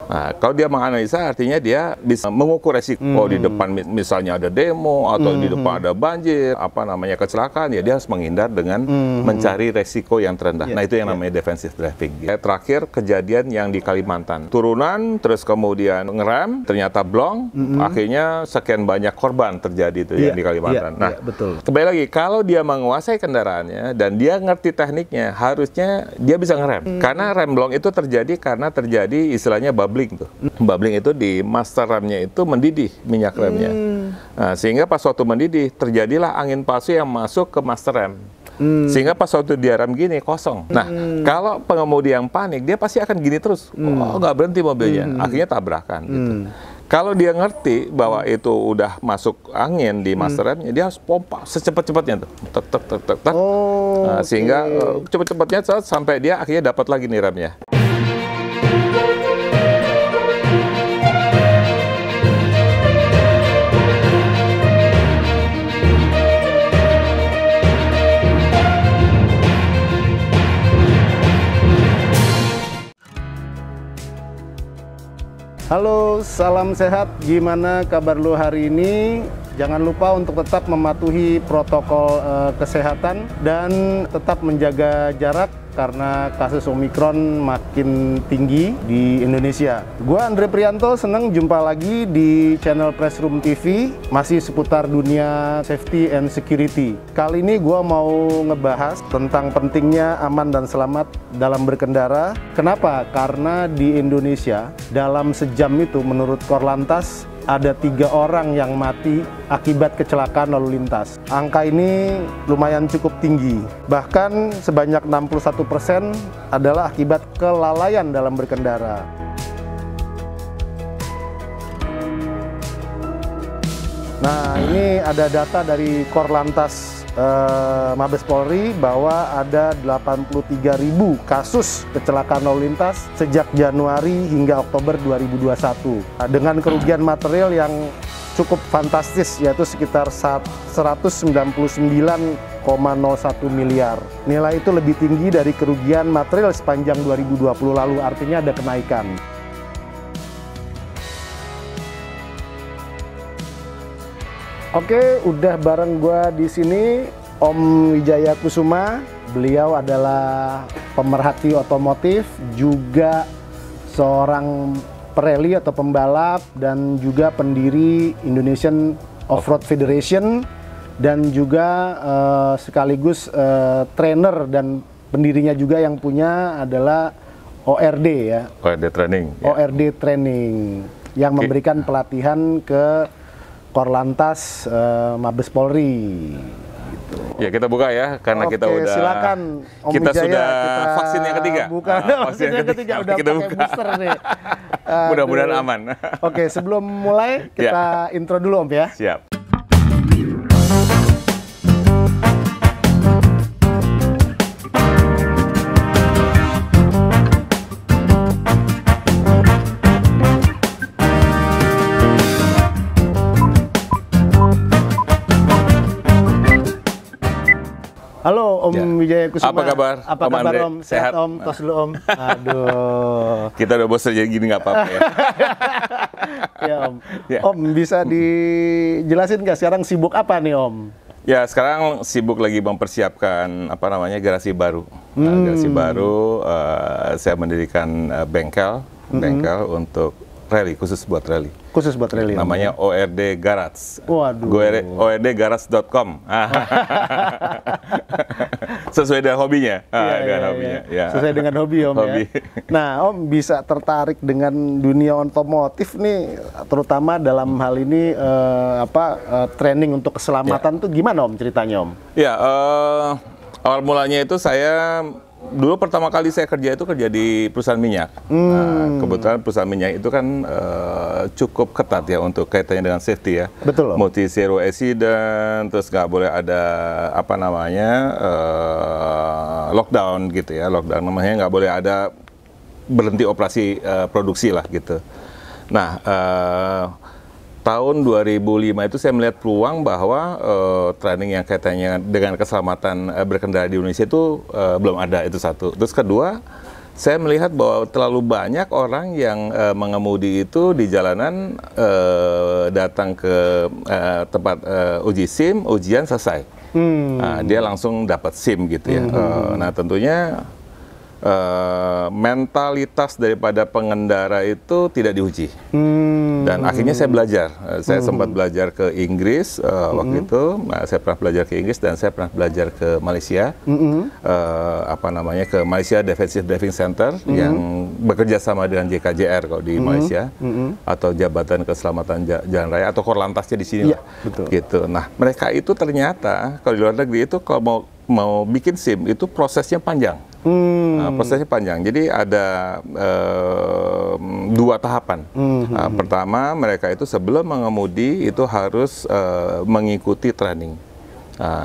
Nah, kalau dia menganalisa artinya dia bisa mengukur resiko. Oh, di depan misalnya ada demo atau di depan ada banjir, kecelakaan, ya dia harus menghindar dengan mencari resiko yang terendah. Nah, itu yang namanya defensive driving. Terakhir kejadian yang di Kalimantan. Turunan terus kemudian ngerem, ternyata blong, akhirnya sekian banyak korban terjadi itu yang di Kalimantan. Nah, betul. Kembali lagi, kalau dia menguasai kendaraannya dan dia ngerti tekniknya, harusnya dia bisa ngerem. Karena rem blong itu terjadi karena terjadi istilahnya bubbling tuh. Bubbling itu di master remnya itu mendidih minyak remnya. Nah, sehingga pas waktu mendidih terjadilah angin palsu yang masuk ke master rem. Sehingga pas waktu dia rem gini kosong. Nah, kalau pengemudi yang panik dia pasti akan gini terus. Oh, nggak berhenti mobilnya. Akhirnya tabrakan gitu. Kalau dia ngerti bahwa itu udah masuk angin di master remnya, dia harus pompa secepat-cepatnya tuh. Nah, sehingga cepet-cepetnya sampai dia akhirnya dapat lagi nih remnya. Halo, salam sehat. Gimana kabar lu hari ini? Jangan lupa untuk tetap mematuhi protokol kesehatan dan tetap menjaga jarak karena kasus Omikron makin tinggi di Indonesia. Gua Andre Prianto, senang jumpa lagi di channel Pressroom TV, masih seputar dunia safety and security. Kali ini gua mau ngebahas tentang pentingnya aman dan selamat dalam berkendara. Kenapa? Karena di Indonesia dalam sejam itu menurut Korlantas ada 3 orang yang mati akibat kecelakaan lalu lintas. Angka ini lumayan cukup tinggi. Bahkan sebanyak 61% adalah akibat kelalaian dalam berkendara. Nah, ini ada data dari Korlantas Mabes Polri bahwa ada 83.000 kasus kecelakaan lalu lintas sejak Januari hingga Oktober 2021 dengan kerugian material yang cukup fantastis, yaitu sekitar 199,01 miliar. Nilai itu lebih tinggi dari kerugian material sepanjang 2020 lalu, artinya ada kenaikan. Oke, udah bareng gua di sini Om Wijaya Kusuma. Beliau adalah pemerhati otomotif, juga seorang pereli atau pembalap, dan juga pendiri Indonesian Off-Road Federation, dan juga sekaligus trainer dan pendirinya juga yang punya adalah ORD ya. ORD Training. ORD Training yang memberikan pelatihan ke Korlantas Mabes Polri. Gitu. Ya, kita buka ya, karena kita udah silakan Om kita Wijaya, sudah vaksin yang ketiga. Bukan, vaksin yang ketiga udah kita pakai buka. booster nih. Mudah-mudahan aman. Oke, sebelum mulai kita intro dulu Om ya. Siap. Halo Om Wijaya Kusuma. Apa kabar? Apa kabar Andre? Om? Sehat Om? Tos dulu Om. Aduh. Kita udah bosan jadi gini, nggak apa-apa ya. Ya Om. Om, bisa dijelasin nggak sekarang sibuk apa nih Om? Ya, sekarang sibuk lagi mempersiapkan garasi baru. Garasi baru, saya mendirikan bengkel untuk rally, khusus buat rally. Khusus buat rally. Namanya ORD Garage. Waduh. ORDgarage.com. Sesuai dengan hobinya. Ya. Sesuai dengan hobi Om ya. Nah Om, bisa tertarik dengan dunia otomotif nih, terutama dalam hal ini training untuk keselamatan tuh gimana Om ceritanya Om? Ya, awal mulanya itu saya dulu pertama kali saya kerja di perusahaan minyak. Nah, kebetulan perusahaan minyak itu kan cukup ketat ya untuk kaitannya dengan safety ya. Betul. Multi zero accident, terus nggak boleh ada lockdown gitu ya. Lockdown namanya, nggak boleh ada berhenti operasi produksi lah gitu. Nah, tahun 2005 itu saya melihat peluang bahwa training yang kaitannya dengan keselamatan berkendara di Indonesia itu belum ada, itu satu. Terus kedua, saya melihat bahwa terlalu banyak orang yang mengemudi itu di jalanan datang ke tempat uji SIM, ujian selesai. Nah, dia langsung dapat SIM gitu ya. Nah, tentunya mentalitas daripada pengendara itu tidak diuji. Dan akhirnya saya belajar. Saya sempat belajar ke Inggris waktu itu. Nah, saya pernah belajar ke Inggris dan saya pernah belajar ke Malaysia. Ke Malaysia Defensive Driving Center yang bekerja sama dengan JKJR kalau di Malaysia, atau Jabatan Keselamatan Jalan Raya, atau Korlantasnya di sini lah. Betul. Gitu. Nah, mereka itu ternyata kalau di luar negeri itu kalau mau bikin SIM itu prosesnya panjang. Prosesnya panjang. Jadi ada 2 tahapan. Pertama, mereka itu sebelum mengemudi itu harus mengikuti training.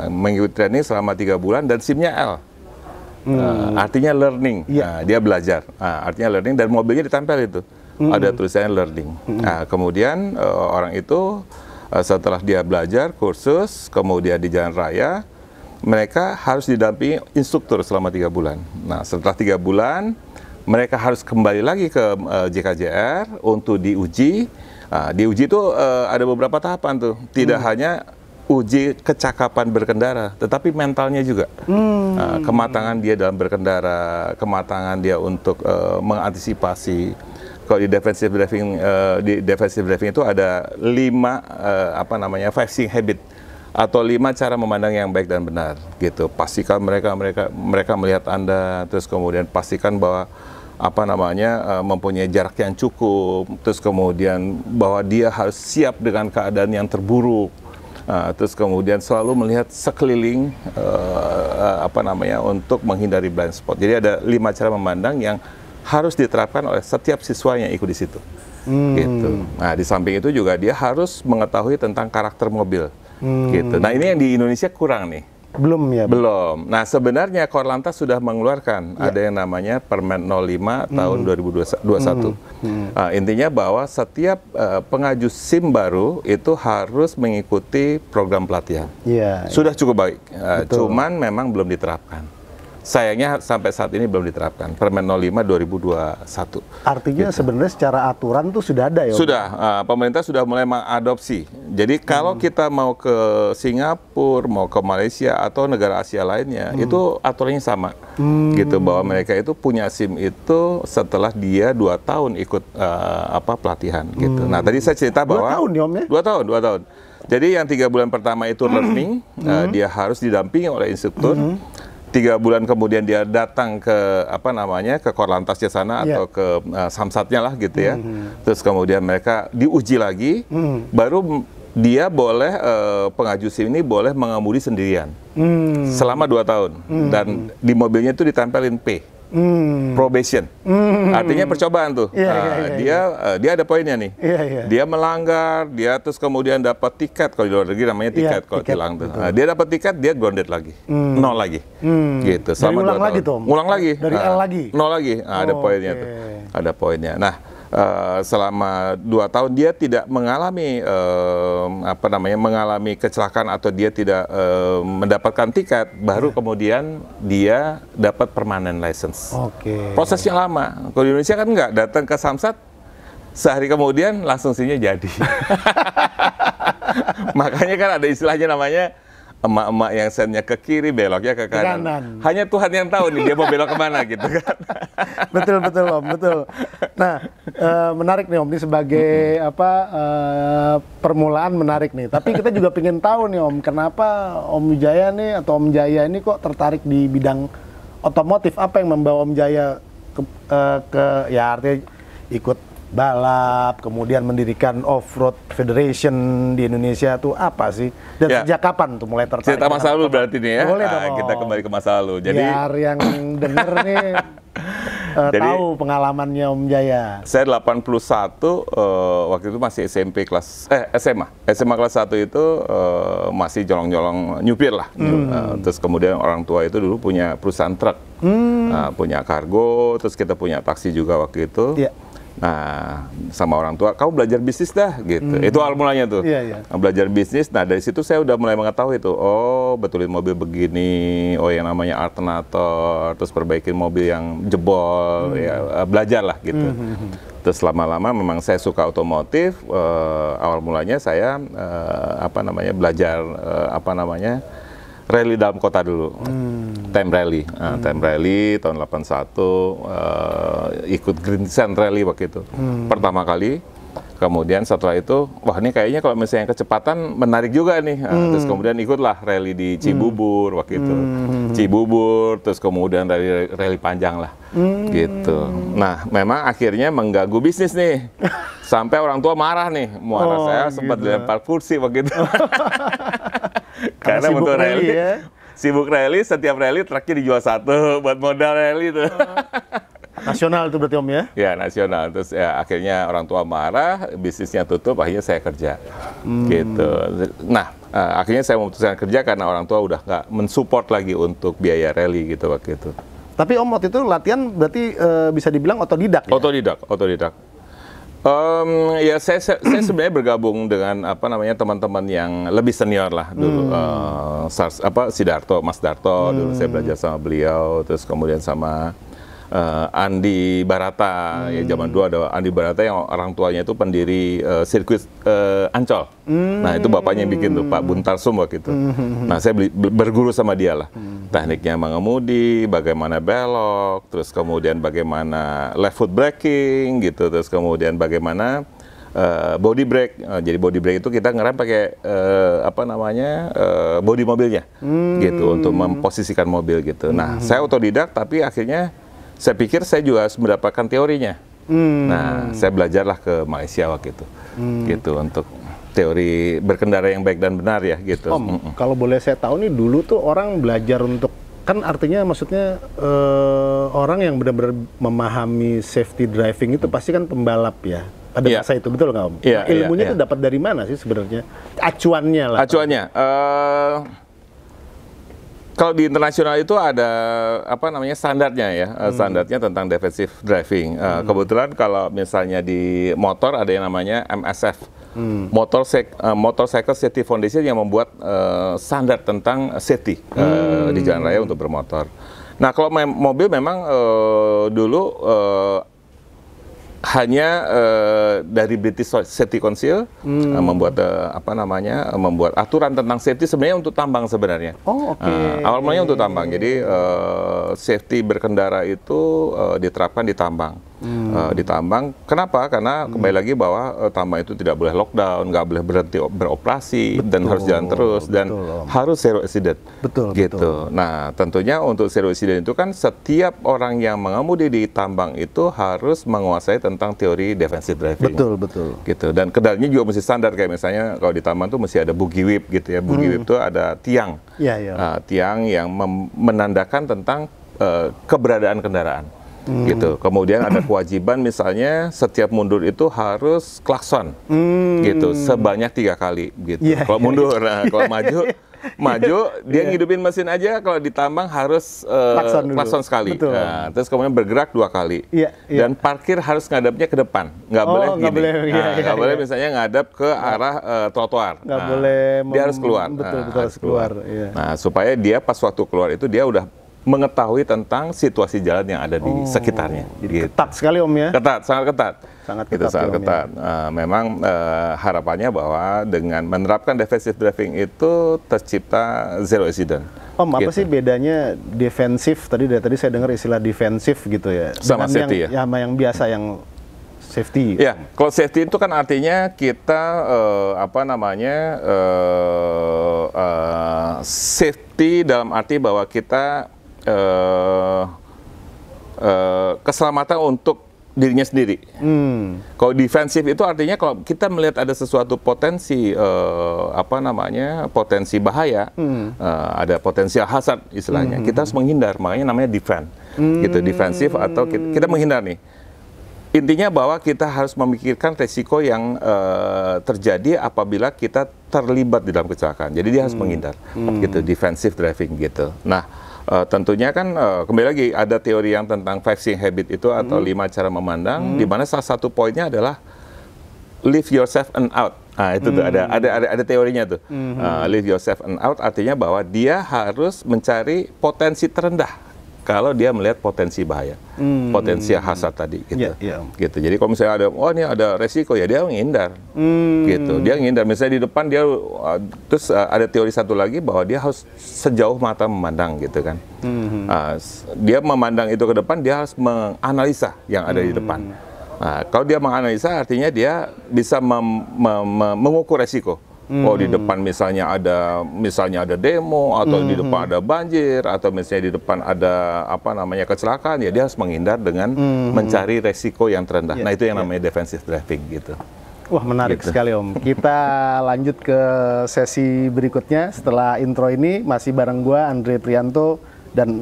Mengikuti training selama 3 bulan dan SIM-nya L. Artinya learning. Dia belajar. Artinya learning, dan mobilnya ditempel itu. Ada tulisannya learning. Kemudian orang itu setelah dia belajar kursus, kemudian di jalan raya, mereka harus didampingi instruktur selama 3 bulan. Nah, setelah 3 bulan, mereka harus kembali lagi ke JKJR untuk diuji. Diuji itu ada beberapa tahapan tuh. Tidak hanya uji kecakapan berkendara, tetapi mentalnya juga. Kematangan dia dalam berkendara, kematangan dia untuk mengantisipasi. Kalau di defensive driving itu ada 5 5 habit atau 5 cara memandang yang baik dan benar gitu. Pastikan mereka melihat Anda, terus kemudian pastikan bahwa mempunyai jarak yang cukup, terus kemudian bahwa dia harus siap dengan keadaan yang terburuk. Terus kemudian selalu melihat sekeliling untuk menghindari blind spot. Jadi ada 5 cara memandang yang harus diterapkan oleh setiap siswa yang ikut di situ. Gitu. Nah, di samping itu juga dia harus mengetahui tentang karakter mobil. Gitu. Nah, ini yang di Indonesia kurang nih. Belum ya? Belum. Nah, sebenarnya Korlantas sudah mengeluarkan ada yang namanya Permen 05 tahun 2021. Intinya bahwa setiap pengaju SIM baru itu harus mengikuti program pelatihan. Sudah cukup baik. Cuman memang belum diterapkan. Sayangnya sampai saat ini belum diterapkan. Permen 05 2021. Artinya gitu. Sebenarnya secara aturan tuh sudah ada ya? Sudah. Pemerintah sudah mulai mengadopsi. Jadi kalau kita mau ke Singapura, mau ke Malaysia atau negara Asia lainnya, itu aturannya sama. Gitu, bahwa mereka itu punya SIM itu setelah dia 2 tahun ikut pelatihan. Gitu. Nah, tadi saya cerita bahwa 2 tahun ya, Om ya? 2 tahun. Jadi yang 3 bulan pertama itu learning, dia harus didampingi oleh instruktur. 3 bulan kemudian dia datang ke ke Korlantasnya sana atau ke Samsatnya lah gitu ya. Terus kemudian mereka diuji lagi, baru dia boleh pengaju SIM ini boleh mengemudi sendirian selama 2 tahun, dan di mobilnya itu ditempelin P. Probation, artinya percobaan tuh. Dia ada poinnya nih. Dia melanggar, dia terus kemudian dapat tiket. Kalau di luar negeri namanya tiket kalau tilang tuh. Dia dapat tiket, dia grounded lagi, 0 lagi. Gitu. Selama 2 tahun. Lagi tuh. Ulang lagi. Dari L lagi. 0 lagi. Ada poinnya tuh. Ada poinnya. Nah, selama 2 tahun dia tidak mengalami mengalami kecelakaan atau dia tidak mendapatkan tiket, baru kemudian dia dapat permanent license. Prosesnya lama. Kalau di Indonesia kan enggak, datang ke Samsat sehari kemudian langsung SIM-nya jadi. Makanya kan ada istilahnya namanya emak-emak yang sennya ke kiri, beloknya ke kanan. Hanya Tuhan yang tahu nih dia mau belok kemana gitu kan. Betul Om, betul. Nah, menarik nih Om, ini sebagai permulaan menarik nih. Tapi kita juga pengen tahu nih Om, kenapa Om Wijaya nih atau Om Jaya ini kok tertarik di bidang otomotif? Apa yang membawa Om Jaya artinya ikut balap, kemudian mendirikan Off-Road Federation di Indonesia tuh apa sih? Dan sejak kapan tuh mulai tertarik? Cerita masa lalu berarti nih ya? Boleh dong. Kita kembali ke masa lalu. Jadi biar yang denger nih tahu pengalamannya Om Jaya. Saya 81, waktu itu masih SMA kelas 1 itu masih jolong-jolong nyupir lah. Terus kemudian orang tua itu dulu punya perusahaan truk, punya kargo, terus kita punya taksi juga waktu itu. Nah, sama orang tua, kamu belajar bisnis dah, gitu. Itu awal mulanya tuh. Belajar bisnis, nah dari situ saya udah mulai mengetahui tuh, oh betulin mobil begini, oh yang namanya alternator, terus perbaikin mobil yang jebol, ya belajar lah gitu. Terus lama-lama memang saya suka otomotif, awal mulanya saya belajar rally dalam kota dulu, time rally, time rally tahun 81, ikut Green Sand Rally waktu itu, pertama kali. Kemudian setelah itu, wah ini kayaknya kalau misalnya kecepatan menarik juga nih. Terus kemudian ikutlah rally di Cibubur waktu itu, Cibubur, terus kemudian rally panjang lah, gitu. Nah, memang akhirnya mengganggu bisnis nih, sampai orang tua marah nih, saya sempat dilempar kursi waktu itu. Karena untuk rally, sibuk rally, setiap rally truknya dijual satu buat modal rally itu. Nasional itu berarti Om ya? Ya, nasional. Terus ya akhirnya orang tua marah, bisnisnya tutup, akhirnya saya kerja. Gitu. Nah, akhirnya saya memutuskan kerja karena orang tua udah nggak mensupport lagi untuk biaya rally gitu waktu itu. Tapi Om waktu itu latihan berarti bisa dibilang otodidak ya? Otodidak. Ya saya sebenarnya bergabung dengan teman-teman yang lebih senior lah dulu. Mas Darto dulu saya belajar sama beliau, terus kemudian sama Andi Barata, ya zaman dulu ada Andi Barata yang orang tuanya itu pendiri sirkuit Ancol. Nah itu bapaknya yang bikin tuh, Pak Buntarsum waktu itu. Nah saya berguru sama dia lah, tekniknya mengemudi, bagaimana belok, terus kemudian bagaimana left foot braking gitu, terus kemudian bagaimana body brake. Jadi body brake itu kita ngerem pakai body mobilnya, gitu untuk memposisikan mobil gitu. Nah saya otodidak, tapi akhirnya saya pikir saya juga harus mendapatkan teorinya. Nah, saya belajarlah ke Malaysia waktu itu, gitu untuk teori berkendara yang baik dan benar ya, gitu. Om, kalau boleh saya tahu nih, dulu tuh orang belajar untuk, kan artinya maksudnya orang yang benar-benar memahami safety driving itu pasti kan pembalap ya. Pada masa itu, betul nggak Om? Iya, ilmunya itu dapat dari mana sih sebenarnya? Acuannya lah. Acuannya. Kalau di internasional itu ada standarnya ya, standarnya tentang defensive driving. Kebetulan kalau misalnya di motor ada yang namanya MSF, Motorcycle Safety Foundation, yang membuat standar tentang safety di jalan raya untuk bermotor. Nah kalau mobil memang dulu hanya dari British Safety Council membuat membuat aturan tentang safety sebenarnya untuk tambang sebenarnya. Awal mulanya untuk tambang. Jadi safety berkendara itu diterapkan di tambang. Di tambang. Kenapa? Karena kembali lagi bahwa tambang itu tidak boleh lockdown, nggak boleh berhenti beroperasi, dan harus jalan terus, dan harus zero accident. Gitu. Nah, tentunya untuk zero accident itu kan setiap orang yang mengemudi di tambang itu harus menguasai tentang teori defensive driving. Betul. Gitu. Dan kendalinya juga mesti standar, kayak misalnya kalau di tambang tuh mesti ada boogie whip gitu ya. Boogie whip itu ada tiang. Tiang yang menandakan tentang keberadaan kendaraan. Gitu. Kemudian ada kewajiban misalnya setiap mundur itu harus klakson, gitu, sebanyak 3 kali, gitu. Kalau mundur, kalau maju dia ngidupin mesin aja. Kalau di tambang harus klakson sekali. Nah, terus kemudian bergerak 2 kali. Dan parkir harus ngadapnya ke depan, nggak boleh gini. Nggak boleh misalnya ngadap ke arah trotoar. Nggak boleh. Dia harus keluar. Harus keluar. Nah, supaya dia pas waktu keluar itu dia udah mengetahui tentang situasi jalan yang ada di sekitarnya. Gitu. Ketat sekali Om ya? Ketat, sangat ketat. Sangat ketat. Memang harapannya bahwa dengan menerapkan defensive driving itu tercipta zero accident. Om, apa sih bedanya defensif? Tadi saya dengar istilah defensif gitu ya. Sama safety ya? Sama yang biasa, yang safety. Ya, kalau safety itu kan artinya kita safety dalam arti bahwa kita keselamatan untuk dirinya sendiri. Kalau defensif itu artinya kalau kita melihat ada sesuatu potensi potensi bahaya, ada potensial hazard istilahnya, kita harus menghindar, makanya namanya defend. Gitu, defensif atau kita menghindar nih. Intinya bahwa kita harus memikirkan resiko yang terjadi apabila kita terlibat di dalam kecelakaan. Jadi dia harus menghindar, gitu, defensive driving gitu. Nah, Tentunya kan kembali lagi ada teori yang tentang 5 seeing habit itu atau 5 cara memandang, di mana salah satu poinnya adalah leave yourself and out. Nah, itu tuh ada teorinya tuh. Leave yourself and out artinya bahwa dia harus mencari potensi terendah kalau dia melihat potensi bahaya, potensi hasad tadi gitu. Gitu. Jadi kalau misalnya ada ini ada resiko ya dia menghindar. Gitu. Dia menghindar. Misalnya di depan dia terus ada teori satu lagi bahwa dia harus sejauh mata memandang gitu kan. Dia memandang itu ke depan, dia harus menganalisa yang ada di depan. Nah, kalau dia menganalisa artinya dia bisa mengukur resiko. Oh, di depan misalnya ada demo, atau di depan ada banjir, atau misalnya di depan ada kecelakaan, ya dia harus menghindar dengan mencari resiko yang terendah. Nah, itu yang namanya defensive driving gitu. Wah, menarik sekali Om. Kita lanjut ke sesi berikutnya setelah intro ini, masih bareng gua Andre Prianto dan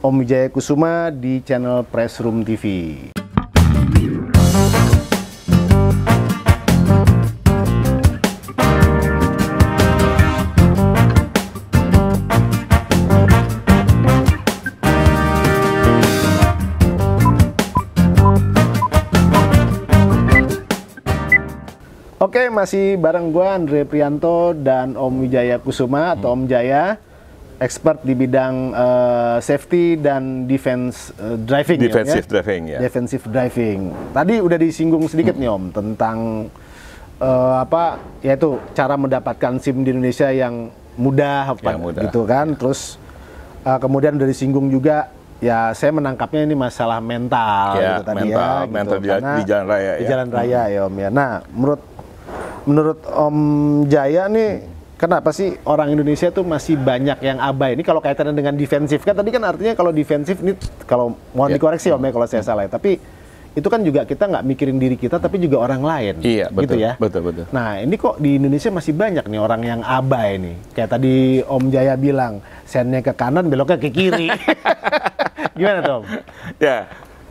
Om Wijaya Kusuma di channel Pressroom TV. Oke, masih bareng gue Andre Prianto dan Om Wijaya Kusuma atau Om Jaya, expert di bidang safety dan defense driving. Defensive driving ya. Defensive driving. Tadi udah disinggung sedikit nih Om tentang yaitu cara mendapatkan SIM di Indonesia yang mudah, gitu kan. Terus kemudian udah disinggung juga. Ya, saya menangkapnya ini masalah mental, ya, gitu tadi mental gitu. di jalan raya. Di jalan raya ya Om ya. Nah, menurut Om Jaya nih, kenapa sih orang Indonesia tuh masih banyak yang abai? Ini kalau kaitannya dengan defensif, kan tadi kan artinya kalau defensif ini, kalau mohon dikoreksi Om ya kalau saya salah ya, tapi itu kan juga kita nggak mikirin diri kita, tapi juga orang lain. Iya, betul, gitu ya. Betul. Nah, ini kok di Indonesia masih banyak nih orang yang abai nih. Kayak tadi Om Jaya bilang, sennya ke kanan, beloknya ke kiri. Gimana Tom?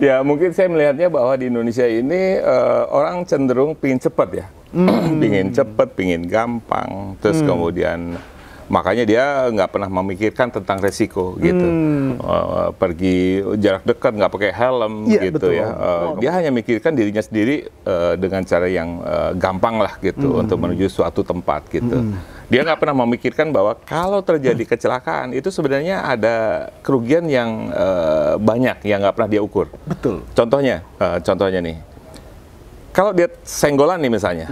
Ya mungkin saya melihatnya bahwa di Indonesia ini orang cenderung pingin cepat ya. Pingin cepat, pingin gampang. Terus kemudian makanya dia nggak pernah memikirkan tentang resiko gitu. Pergi jarak dekat nggak pakai helm gitu betul. Ya. Dia hanya mikirkan dirinya sendiri dengan cara yang gampang lah gitu untuk menuju suatu tempat gitu. Dia nggak pernah memikirkan bahwa kalau terjadi kecelakaan itu sebenarnya ada kerugian yang banyak yang nggak pernah dia ukur. Betul. Contohnya nih, kalau dia senggolan nih misalnya,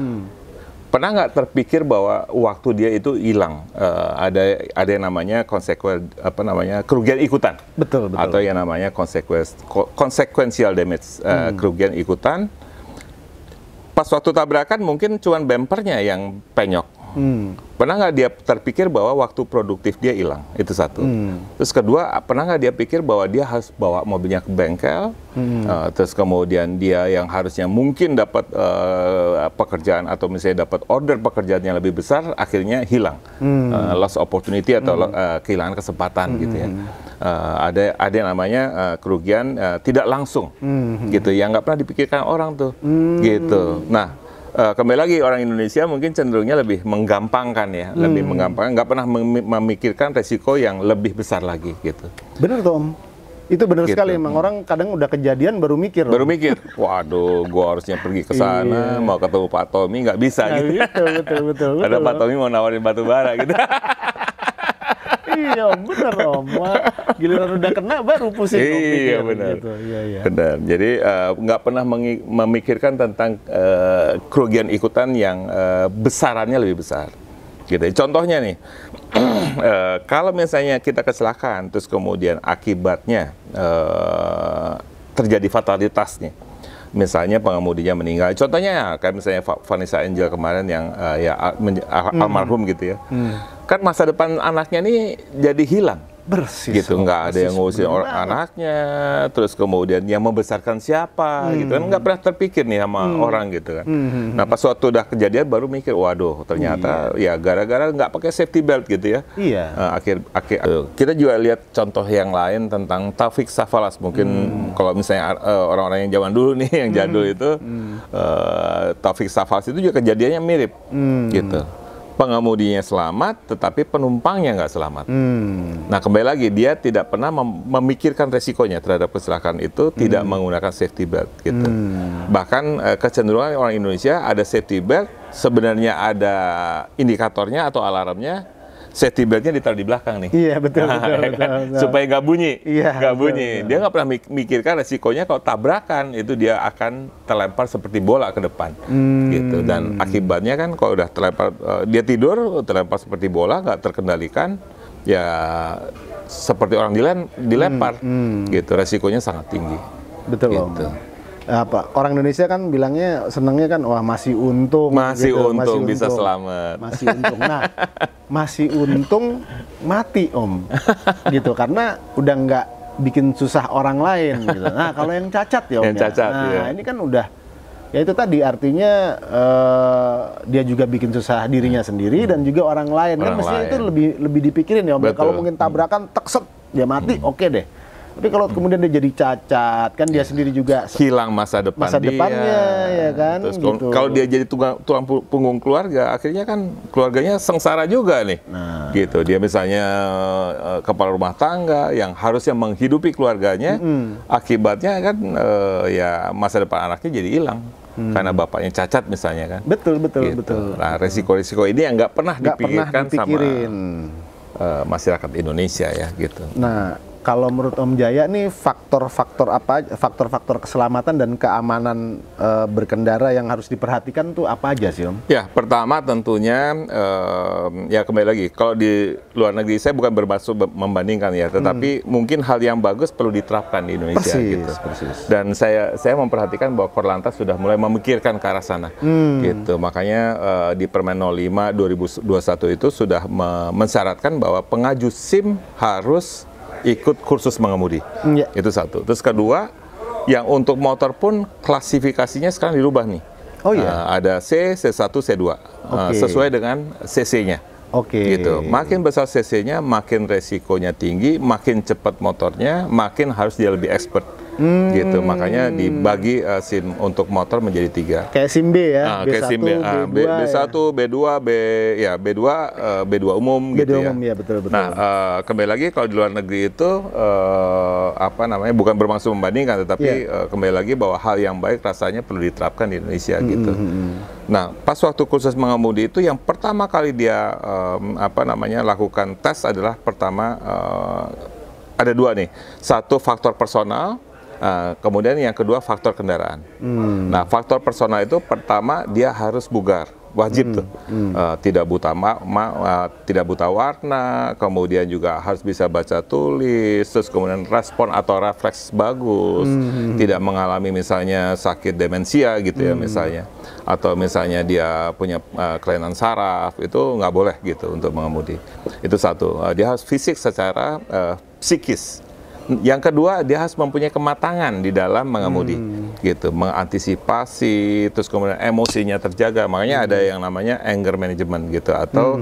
pernah nggak terpikir bahwa waktu dia itu hilang ada yang namanya kerugian ikutan. Betul. Atau yang namanya consequential damage, kerugian ikutan. Pas waktu tabrakan mungkin cuman bempernya yang penyok. Pernah nggak dia terpikir bahwa waktu produktif dia hilang? Itu satu. Terus kedua, pernah nggak dia pikir bahwa dia harus bawa mobilnya ke bengkel? Terus kemudian dia yang harusnya mungkin dapat pekerjaan atau misalnya dapat order pekerjaan yang lebih besar, akhirnya hilang. Lost opportunity atau kehilangan kesempatan gitu ya. Ada yang namanya kerugian tidak langsung gitu, yang nggak pernah dipikirkan orang tuh gitu. Nah, kembali lagi orang Indonesia mungkin cenderungnya lebih menggampangkan ya, lebih menggampangkan, nggak pernah memikirkan resiko yang lebih besar lagi gitu. Bener Tom, itu bener gitu. Sekali. Emang orang kadang udah kejadian baru mikir. Waduh, gua harusnya pergi ke sana, mau ketemu Pak Tommy nggak bisa gitu. Betul. Ada Pak Tommy mau nawarin batu bara gitu. Iya bener Om, giliran udah kena baru pusing. Iya benar. Gitu. Iya. Benar. Jadi nggak pernah memikirkan tentang kerugian ikutan yang besarannya lebih besar. Gitu. Contohnya nih, kalau misalnya kita kecelakaan, terus kemudian akibatnya terjadi fatalitas nih. Misalnya pengemudinya meninggal. Contohnya kayak misalnya Vanessa Angel kemarin yang almarhum gitu ya. Kan masa depan anaknya nih jadi hilang. Persis. Gitu, nggak ada yang ngurusin anaknya, terus kemudian yang membesarkan siapa, gitu kan nggak pernah terpikir nih sama orang gitu kan. Nah pas waktu udah kejadian baru mikir, waduh ternyata ya gara-gara nggak pakai safety belt gitu ya. Iya. Akhir kita juga lihat contoh yang lain tentang Taufik Safalas mungkin kalau misalnya orang-orang yang zaman dulu nih yang jadul itu Taufik Safalas itu juga kejadiannya mirip gitu. pengemudinya selamat, tetapi penumpangnya nggak selamat. Nah, kembali lagi, dia tidak pernah memikirkan resikonya terhadap kecelakaan itu, tidak menggunakan safety belt gitu. Bahkan kecenderungan orang Indonesia ada safety belt, sebenarnya ada indikatornya atau alarmnya, safety beltnya ditaruh di belakang nih. Iya, betul, betul, betul. Supaya nggak bunyi. Iya, nggak bunyi. betul. Dia nggak pernah mikirkan resikonya kalau tabrakan itu dia akan terlempar seperti bola ke depan. Gitu. Dan akibatnya kan kalau udah terlempar, dia tidur terlempar seperti bola, nggak terkendalikan, ya seperti orang dilempar. Gitu. Resikonya sangat tinggi. Betul, gitu. Om. Apa orang Indonesia kan bilangnya, senangnya kan, wah masih untung, masih gitu. untung bisa selamat. Masih untung. Nah, masih untung mati, Om, gitu, karena udah nggak bikin susah orang lain, gitu. Nah, kalau yang cacat ya, Om, yang cacat, nah ya. ini kan udah, ya itu tadi artinya dia juga bikin susah dirinya sendiri dan juga orang lain. Kan mestinya itu lebih dipikirin ya, Om. Kalau mungkin tabrakan, tekset dia mati, oke deh. Tapi kalau kemudian dia jadi cacat, kan dia sendiri juga hilang masa depannya, ya kan? Terus gitu. Kalau dia jadi tulang punggung keluarga, akhirnya kan keluarganya sengsara juga nih. Nah. Gitu. Dia misalnya kepala rumah tangga yang harusnya menghidupi keluarganya, akibatnya kan ya masa depan anaknya jadi hilang. Karena bapaknya cacat misalnya kan. Betul. Gitu. Nah, resiko-resiko ini yang nggak pernah dipikirkan sama masyarakat Indonesia ya gitu. Nah, kalau menurut Om Jaya nih faktor-faktor apa, faktor-faktor keselamatan dan keamanan berkendara yang harus diperhatikan tuh apa aja sih, Om? Ya, pertama tentunya ya kembali lagi, kalau di luar negeri saya bukan bermaksud membandingkan ya, tetapi mungkin hal yang bagus perlu diterapkan di Indonesia gitu. Persis. Dan saya memperhatikan bahwa Korlantas sudah mulai memikirkan ke arah sana. Gitu. Makanya di Permen 05 2021 itu sudah mensyaratkan bahwa pengaju SIM harus ikut kursus mengemudi. Itu satu. Terus kedua, yang untuk motor pun klasifikasinya sekarang dirubah nih. Oh iya. Ada C, C1, C2. Sesuai dengan CC-nya. Gitu. Makin besar CC-nya, makin resikonya tinggi, makin cepat motornya, makin harus dia lebih expert. Gitu. Makanya dibagi SIM untuk motor menjadi 3. Kayak SIM B ya, B1, B1, B2, B2 umum gitu ya. Ya, betul. Nah, kembali lagi kalau di luar negeri itu bukan bermaksud membandingkan, tetapi kembali lagi bahwa hal yang baik rasanya perlu diterapkan di Indonesia gitu. Nah, pas waktu kursus mengemudi itu yang pertama kali dia lakukan tes adalah pertama ada 2 nih. Satu faktor personal, kemudian yang kedua faktor kendaraan. Nah, faktor personal itu pertama dia harus bugar, wajib tuh. Tidak buta warna, kemudian juga harus bisa baca tulis, terus kemudian respon atau refleks bagus, tidak mengalami misalnya sakit demensia gitu ya misalnya, atau misalnya dia punya kelainan saraf, itu nggak boleh gitu untuk mengemudi. Itu satu. Dia harus fisik secara psikis. Yang kedua, dia harus mempunyai kematangan di dalam mengemudi, gitu, mengantisipasi, terus kemudian emosinya terjaga. Makanya ada yang namanya anger management, gitu, atau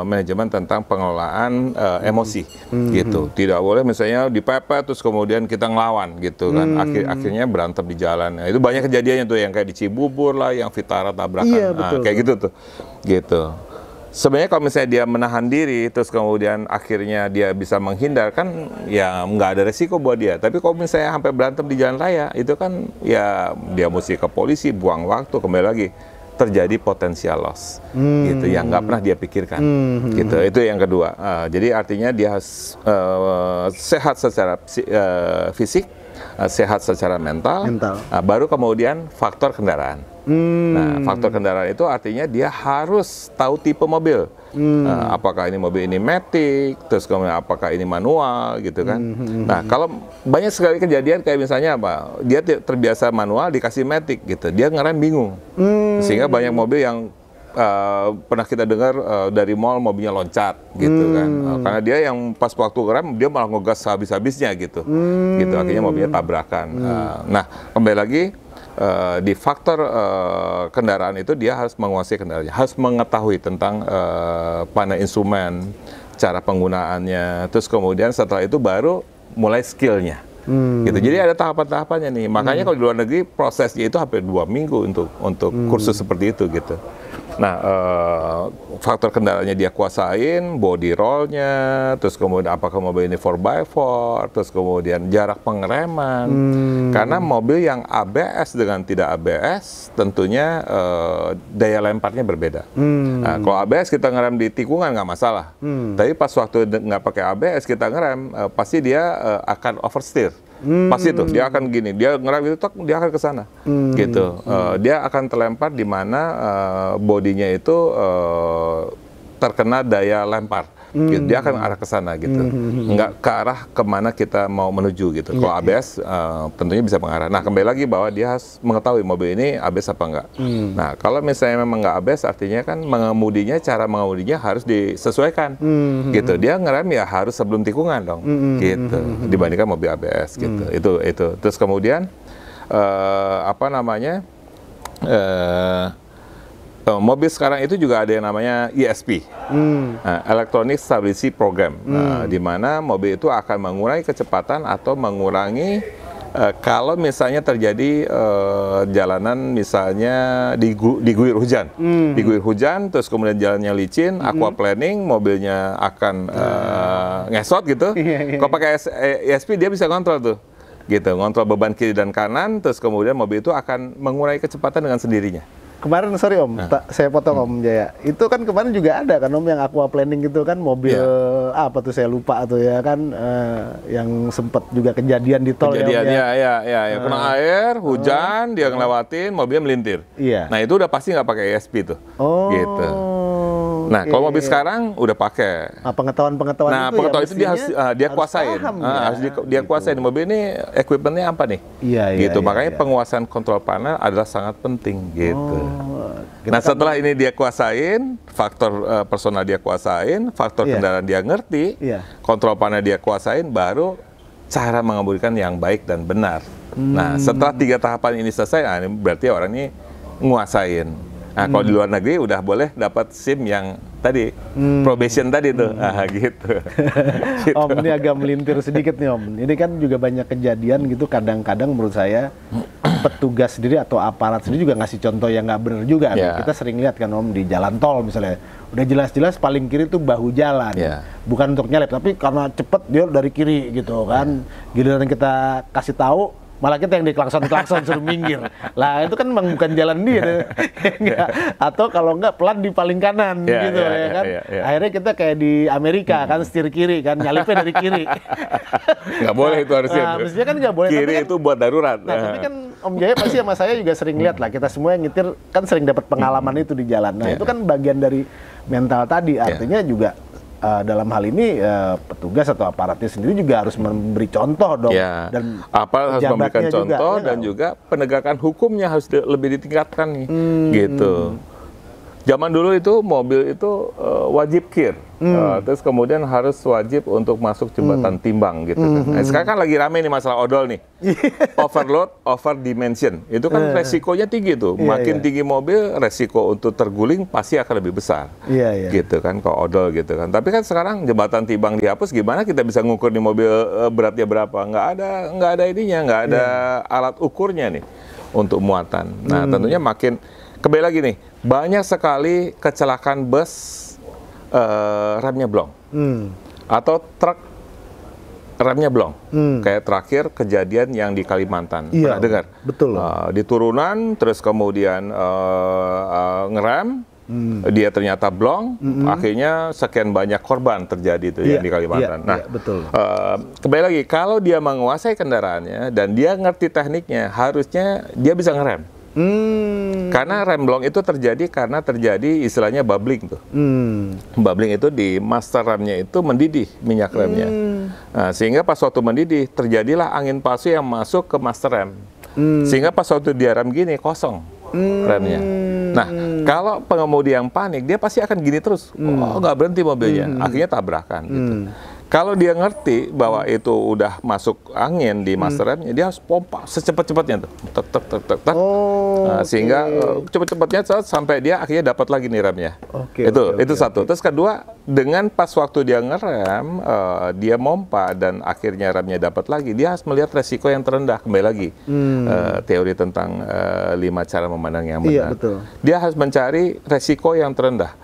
manajemen tentang pengelolaan emosi, gitu. Tidak boleh misalnya dipepet terus kemudian kita ngelawan, gitu kan. Akhirnya berantem di jalan. Nah, itu banyak kejadiannya tuh yang kayak di Cibubur lah, yang Vitara tabrakan, kayak gitu tuh, gitu. Sebenarnya kalau misalnya dia menahan diri, terus kemudian akhirnya dia bisa menghindar, kan ya nggak ada resiko buat dia. Tapi kalau misalnya sampai berantem di jalan raya, itu kan ya dia mesti ke polisi, buang waktu, kembali lagi terjadi potensial loss, gitu, yang nggak pernah dia pikirkan, gitu. Itu yang kedua. Jadi artinya dia harus sehat secara fisik, sehat secara mental. Baru kemudian faktor kendaraan. Nah, faktor kendaraan itu artinya dia harus tahu tipe mobil. Apakah ini mobil ini matic, terus kemudian apakah ini manual, gitu kan. Nah, kalau banyak sekali kejadian kayak misalnya apa, dia terbiasa manual dikasih matic, gitu, dia ngerem bingung. Sehingga banyak mobil yang pernah kita dengar dari mall mobilnya loncat, gitu kan. Karena dia yang pas waktu ngerem dia malah ngegas habis-habisnya, gitu. Gitu, akhirnya mobilnya tabrakan. Nah, kembali lagi di faktor kendaraan itu dia harus menguasai kendaraannya, harus mengetahui tentang panel instrumen, cara penggunaannya, terus kemudian setelah itu baru mulai skillnya. Gitu. Jadi ada tahapan-tahapannya nih. Makanya kalau di luar negeri prosesnya itu hampir 2 minggu untuk kursus seperti itu gitu. Nah, faktor kendalanya dia kuasain, body rollnya, terus kemudian apakah mobil ini 4x4, terus kemudian jarak pengereman. Karena mobil yang ABS dengan tidak ABS, tentunya daya lemparnya berbeda. Nah, kalau ABS kita ngerem di tikungan nggak masalah. Tapi pas waktu nggak pakai ABS kita ngerem, pasti dia akan oversteer. Pasti tuh dia akan gini, dia ngerem itu dia akan ke sana, gitu. Dia akan terlempar di mana bodinya itu terkena daya lempar. Gitu. Dia akan arah ke sana gitu, nggak ke arah kemana kita mau menuju gitu. Kalau ABS tentunya bisa mengarah. Nah, kembali lagi bahwa dia harus mengetahui mobil ini ABS apa enggak. Nah, kalau misalnya memang nggak ABS, artinya kan cara mengemudinya harus disesuaikan, gitu. Dia ngerem ya harus sebelum tikungan dong, gitu. Dibandingkan mobil ABS gitu. Itu. Terus kemudian mobil sekarang itu juga ada yang namanya ESP, Electronic Stability Program, di mana mobil itu akan mengurangi kecepatan atau mengurangi kalau misalnya terjadi jalanan misalnya diguyur hujan, terus kemudian jalannya licin, aquaplaning, mobilnya akan ngesot gitu. Kalau pakai ESP dia bisa kontrol tuh, gitu, ngontrol beban kiri dan kanan, terus kemudian mobil itu akan mengurangi kecepatan dengan sendirinya. Kemarin, sorry Om, saya potong Om Jaya. Itu kan kemarin juga ada kan Om yang aquaplaning gitu kan, mobil apa tuh saya lupa tuh ya kan, yang sempat juga kejadian di tol. Ya. Kena air, hujan, dia ngelewatin, mobilnya melintir. Iya. Nah itu udah pasti nggak pakai ESP tuh. Gitu. Nah, kalau mobil sekarang udah pakai. Pengetahuan nah, itu pengetahuan itu dia kuasain. Harus dia kuasain. Mobil ini equipmentnya apa nih? Gitu. Makanya penguasaan kontrol panel adalah sangat penting gitu. Nah, setelah ini dia kuasain, faktor personal dia kuasain, faktor kendaraan dia ngerti, kontrol panel dia kuasain, baru cara mengemudikan yang baik dan benar. Nah, setelah 3 tahapan ini selesai, ini berarti orang ini nguasain. Nah, kalau di luar negeri udah boleh dapat SIM yang tadi, probation tadi tuh, gitu. Om, ini agak melintir sedikit nih Om. Ini kan juga banyak kejadian gitu, kadang-kadang menurut saya petugas sendiri atau aparat sendiri juga ngasih contoh yang nggak benar juga. Kita sering lihat kan Om di jalan tol misalnya, udah jelas-jelas paling kiri tuh bahu jalan, bukan untuk nyelip, tapi karena cepet dia dari kiri gitu kan. Giliran kita kasih tahu, malah kita yang diklakson-klakson suruh minggir. Lah itu kan memang bukan jalan dia. Atau kalau enggak pelan di paling kanan gitu ya kan. Akhirnya kita kayak di Amerika kan, setir kiri kan, nyalipnya dari kiri. Nggak boleh itu harusnya. Mestinya kan nggak boleh. Kiri kan, itu buat darurat. Nah, tapi kan Om Jaya pasti sama saya juga sering lihat lah. Kita semua yang nyetir kan sering dapat pengalaman itu di jalan. Nah itu kan bagian dari mental tadi. Artinya juga dalam hal ini petugas atau aparatnya sendiri juga harus memberi contoh dong, dan harus memberikan contoh juga, dan juga penegakan hukumnya harus lebih ditingkatkan nih, gitu. Zaman dulu itu mobil itu wajib kir, terus kemudian harus wajib untuk masuk jembatan timbang gitu kan. Nah, sekarang kan lagi rame nih masalah odol nih, overload, over dimension, itu kan resikonya tinggi tuh. Makin tinggi mobil, resiko untuk terguling pasti akan lebih besar, gitu kan kalau odol gitu kan. Tapi kan sekarang jembatan timbang dihapus, gimana kita bisa ngukur nih mobil beratnya berapa? Nggak ada ininya, nggak ada alat ukurnya nih untuk muatan. Nah tentunya makin kembali lagi nih, banyak sekali kecelakaan bus remnya blong, atau truk remnya blong. Kayak terakhir kejadian yang di Kalimantan, pernah dengar? Betul. Di turunan, terus kemudian ngerem, dia ternyata blong, akhirnya sekian banyak korban terjadi itu yang di Kalimantan. Betul. Kembali lagi, kalau dia menguasai kendaraannya dan dia ngerti tekniknya, harusnya dia bisa ngerem. Karena rem blong itu terjadi karena terjadi istilahnya bubbling tuh. Bubbling itu di master remnya itu mendidih minyak remnya. Nah, sehingga pas waktu mendidih terjadilah angin palsu yang masuk ke master rem. Sehingga pas waktu dia rem gini kosong remnya. Nah, kalau pengemudi yang panik dia pasti akan gini terus. Nggak berhenti mobilnya. Akhirnya tabrakan gitu. Kalau dia ngerti bahwa itu udah masuk angin di master remnya, dia harus pompa secepat-cepatnya tuh. Tek, tek, tek, tek, tek. Sehingga cepat-cepatnya sampai dia akhirnya dapat lagi nih remnya. Itu satu. Terus kedua, dengan pas waktu dia ngerem, dia mompa dan akhirnya remnya dapat lagi, dia harus melihat resiko yang terendah. Kembali lagi teori tentang 5 cara memandang yang benar. Iya, betul. Dia harus mencari resiko yang terendah.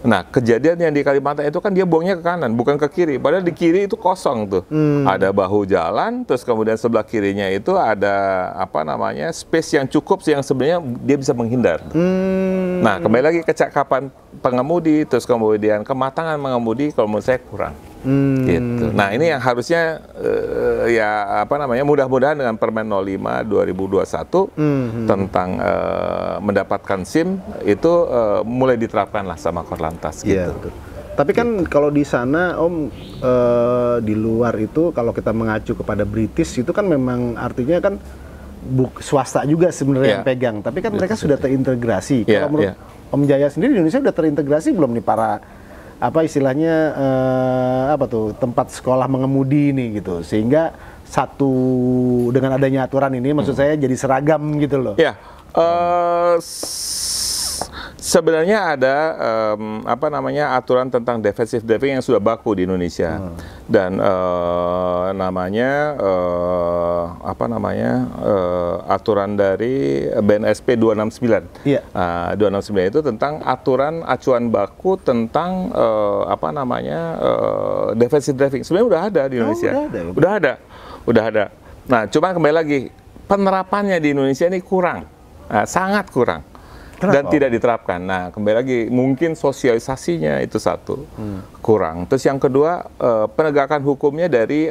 Nah, kejadian yang di Kalimantan itu kan dia buangnya ke kanan, bukan ke kiri. Padahal di kiri itu kosong tuh. Ada bahu jalan, terus kemudian sebelah kirinya itu ada apa namanya space yang cukup yang sebenarnya dia bisa menghindar. Nah, kembali lagi kecakapan pengemudi, terus kemudian kematangan mengemudi, kalau menurut saya kurang. Gitu. Nah, ini yang harusnya ya apa namanya mudah-mudahan dengan Permen 05 2021 tentang mendapatkan SIM itu mulai diterapkan lah sama Korlantas gitu. Betul. Tapi kan kalau di sana Om di luar itu kalau kita mengacu kepada British itu kan memang artinya kan swasta juga sebenarnya yang pegang. Tapi kan mereka sudah terintegrasi. Kalau menurut Om Jaya sendiri di Indonesia sudah terintegrasi belum nih para apa istilahnya tempat sekolah mengemudi ini gitu, sehingga satu dengan adanya aturan ini maksud saya jadi seragam gitu loh. Ya, sebenarnya ada apa namanya aturan tentang defensive driving yang sudah baku di Indonesia dan namanya apa namanya aturan dari BNSP 269. 269 itu tentang aturan acuan baku tentang apa namanya defensive driving. Sebenarnya udah ada di Indonesia. Udah ada. Nah, cuma kembali lagi penerapannya di Indonesia ini kurang, sangat kurang. Dan tidak diterapkan. Nah, kembali lagi mungkin sosialisasinya itu satu kurang. Terus yang kedua penegakan hukumnya dari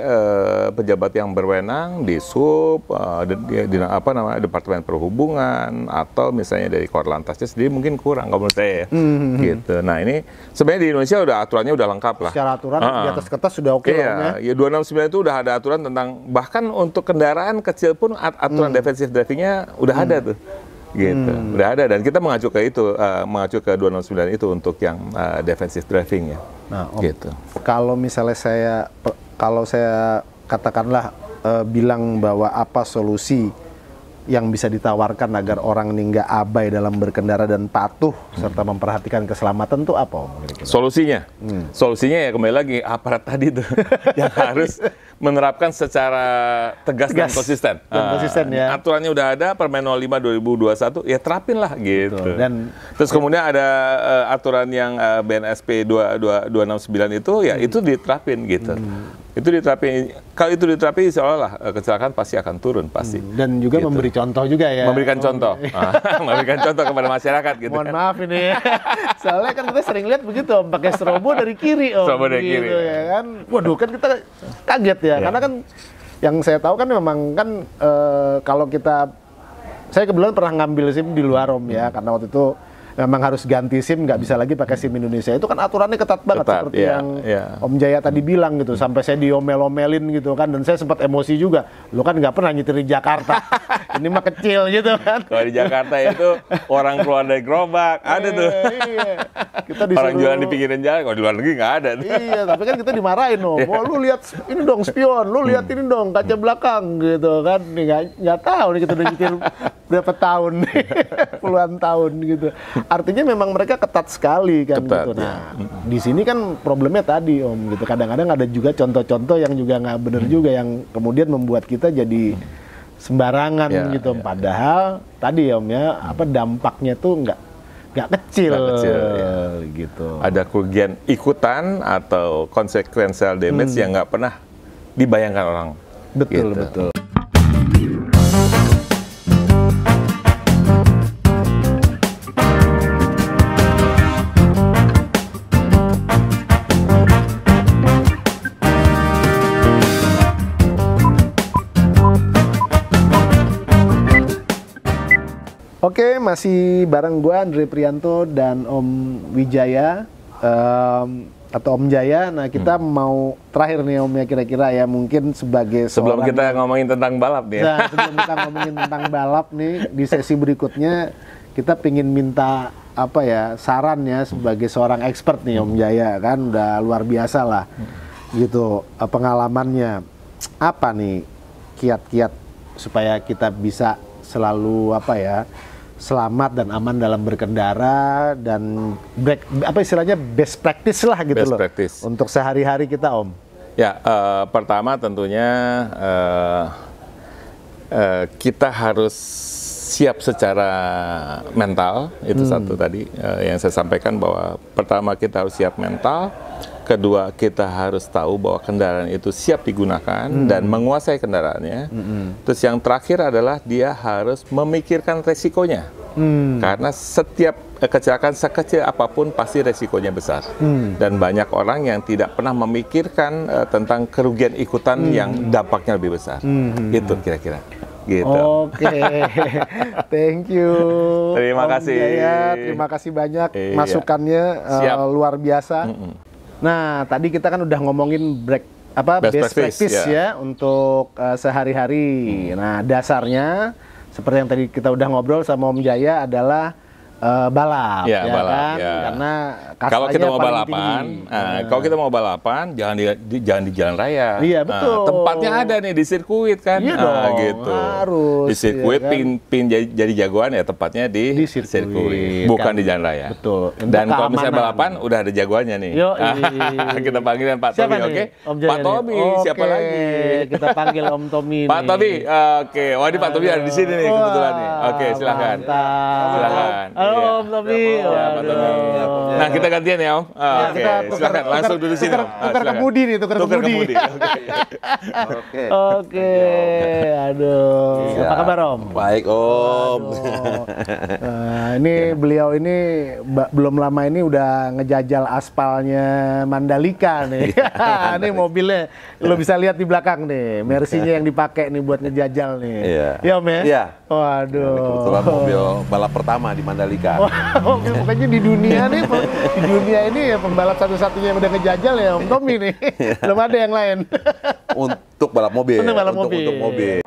pejabat yang berwenang di Sub, di apa namanya Departemen Perhubungan atau misalnya dari Korlantasnya sendiri mungkin kurang kalau menurut saya. Gitu. Nah, ini sebenarnya di Indonesia udah aturannya udah lengkap lah. Secara aturan di atas kertas sudah oke lah. Ya 269 itu udah ada aturan tentang bahkan untuk kendaraan kecil pun aturan defensive driving-nya udah ada tuh. Gitu, udah ada dan kita mengacu ke itu, mengacu ke 269 itu untuk yang defensive driving ya. Nah, Om, gitu. Kalau misalnya saya katakanlah bilang bahwa apa solusi yang bisa ditawarkan agar orang ini nggak abai dalam berkendara dan patuh serta memperhatikan keselamatan tuh apa Om? Solusinya, solusinya ya kembali lagi aparat tadi tuh yang harus menerapkan secara tegas dan konsisten. Ya. Aturannya udah ada, Permen 05 2021, ya terapin lah gitu. Betul. Dan terus kemudian ada aturan yang BNSP 269 itu, ya itu diterapin gitu. Itu diterapin, kalau itu diterapin seolah-olah kecelakaan pasti akan turun pasti. Dan juga gitu. Memberi contoh juga ya. Memberikan contoh, memberikan contoh kepada masyarakat gitu. Mohon maaf ini, soalnya kan kita sering lihat begitu Om, pakai strobo dari kiri Om. Strobo dari gitu, kiri. Ya kan, waduh kan kita kaget ya, karena kan yang saya tahu kan memang kan kalau saya kebetulan pernah ngambil SIM di luar Om ya, karena waktu itu memang harus ganti SIM, nggak bisa lagi pakai SIM Indonesia. Itu kan aturannya ketat banget seperti yang Om Jaya tadi bilang gitu, sampai saya diomel-omelin gitu kan, dan saya sempat emosi juga. Lo kan nggak pernah nyetir di Jakarta, ini mah kecil gitu kan. Kalau di Jakarta itu orang keluar dari gerobak, ada tuh. Iya. Kita disuruh, orang jualan di pinggiran jalan, kalau di luar negeri nggak ada. Iya, tapi kan kita dimarahin Om. Oh, lu lihat ini dong spion, lu lihat ini dong kaca belakang gitu kan. Nih nggak tahu nih kita udah nyetir berapa tahun nih, puluhan tahun gitu. Artinya memang mereka ketat sekali kan gitu. Nah, di sini kan problemnya tadi Om gitu. Kadang-kadang ada juga contoh-contoh yang juga nggak benar juga yang kemudian membuat kita jadi sembarangan gitu. Padahal tadi Om ya, apa dampaknya tuh nggak kecil gitu. Ada kerugian ikutan atau consequential damage yang nggak pernah dibayangkan orang. Betul, gitu. Betul. Oke, masih bareng gue Andre Prianto dan Om Wijaya atau Om Jaya. Nah, kita mau terakhir nih Om ya kira-kira ya, mungkin sebagai sebelum kita ngomongin tentang balap nih. Nah, sebelum kita ngomongin tentang balap nih di sesi berikutnya kita pingin minta apa ya saran ya sebagai seorang expert nih Om Jaya kan udah luar biasa lah. gitu pengalamannya. Apa nih kiat-kiat supaya kita bisa selalu selamat dan aman dalam berkendara dan istilahnya best practice lah gitu Best loh practice. untuk sehari-hari kita, Om. Ya, pertama tentunya kita harus siap secara mental, itu satu tadi yang saya sampaikan, bahwa pertama kita harus siap mental, kedua kita harus tahu bahwa kendaraan itu siap digunakan dan menguasai kendaraannya. Terus yang terakhir adalah dia harus memikirkan resikonya, karena setiap kecelakaan sekecil apapun pasti resikonya besar, dan banyak orang yang tidak pernah memikirkan tentang kerugian ikutan yang dampaknya lebih besar. Itu kira-kira. Gitu. Oke, thank you. Terima Om kasih. Jaya. Terima kasih banyak Iya. masukannya, luar biasa. Nah, tadi kita kan udah ngomongin best practice ya untuk sehari-hari. Nah, dasarnya seperti yang tadi kita udah ngobrol sama Om Jaya adalah balap, Ya, balap, kan? ya. Karena Kalau kita mau paling balapan, tinggi. kalau kita mau balapan, jangan di jalan raya. Iya, betul. Tempatnya ada nih di sirkuit kan. Iya dong, gitu. harus, Di sirkuit, ya kan? pin jadi jagoan ya tempatnya di sirkuit, bukan kan? di jalan raya. Betul. Untuk Dan kalau misalnya keamanan. balapan, udah ada jagoannya nih. Kita panggilin Pak Siapa Tommy, nih? oke? Om Jaya Pak nih? Tommy, siapa Oke, lagi? kita panggil Om Tommy. Pak nih. Tommy, oke. Wah, ini Pak Tommy ada di sini nih kebetulan nih. Oke, silakan. Mantap. Silakan. Halo Iya. Om Tommy. Ya, Pak Tommy. Nah, kita gantian ya, Om. Oke, kita silakan langsung duduk sini. Om. Tukar Silakan. kemudi nih, tukar kemudi. Oke. Oke, aduh. Apa kabar Om? Baik, Om. Aduh. Nah, ini beliau ini belum lama ini udah ngejajal aspalnya Mandalika nih. Ini mobilnya, lo bisa lihat di belakang nih, Mercy-nya yang dipakai nih buat ngejajal nih. Iya. Iya Om ya? Iya. Waduh. Kebetulan mobil balap pertama di Mandalika. Wah, pokoknya di dunia nih, di dunia ini ya pembalap satu-satunya yang udah ngejajal ya Om Tommy nih. Belum ada yang lain. Untuk balap mobil. Untuk balap mobil. Untuk mobil.